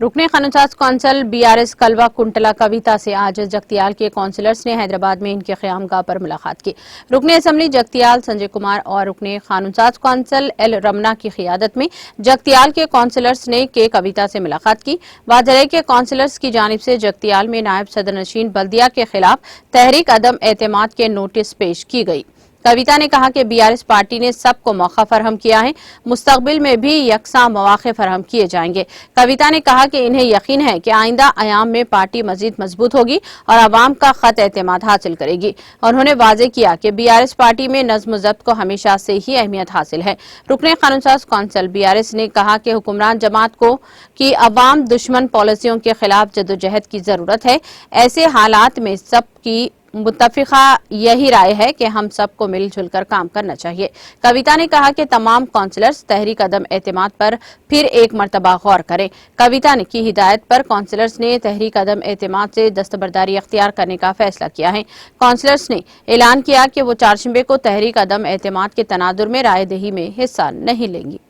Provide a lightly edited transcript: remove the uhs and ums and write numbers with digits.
रुकने खानुसाज council BRS कलवा कुंटला कविता से आज जगतियाल के कौंसलर्स ने हैदराबाद में इनके क़यामगाह पर मुलाकात की। रुकने असम्बली जगतियाल संजय कुमार और रुकने खानुसाज कौंसल एल रमना की क़ियादत में जगतियाल के कौंसलर्स ने के कविता से मुलाकात की। वाजराई के कौंसलर्स की जानिब से जगतियाल में नायब सदर नशीन बल्दिया के खिलाफ तहरीक अदम एतमाद के नोटिस पेश की गई। कविता ने कहा कि बीआरएस पार्टी ने सबको मौका फराहम किया है, मुस्तकबिल में भी यकसा मौके फराहम किए जाएंगे। कविता ने कहा कि इन्हें यकीन है कि आइंदा अयाम में पार्टी मजीद मजबूत होगी और अवाम का खत एतमाद हासिल करेगी। उन्होंने वाजे किया कि बीआरएस पार्टी में नज्म ज़ब्त को हमेशा से ही अहमियत हासिल है। रुकने कानूनसाज कौंसल बीआरएस ने कहा कि हुक्मरान जमात को की अवाम दुश्मन पॉलिसियों के खिलाफ जदोजहद की जरूरत है। ऐसे हालात में सबकी मुत्तफिका यही राय है कि हम सबको मिलजुल कर काम करना चाहिए। कविता ने कहा कि तमाम कौंसलर्स तहरीक अदम एतमाद पर फिर एक मरतबा गौर करें। कविता ने की हिदायत पर कौंसलर्स ने तहरीक अदम एतमाद से दस्तबरदारी अख्तियार करने का फैसला किया है। कौंसलर्स ने ऐलान किया कि वो चारशंबे को तहरीक अदम एतमाद के तनादुर में राय दही में हिस्सा नहीं लेंगी।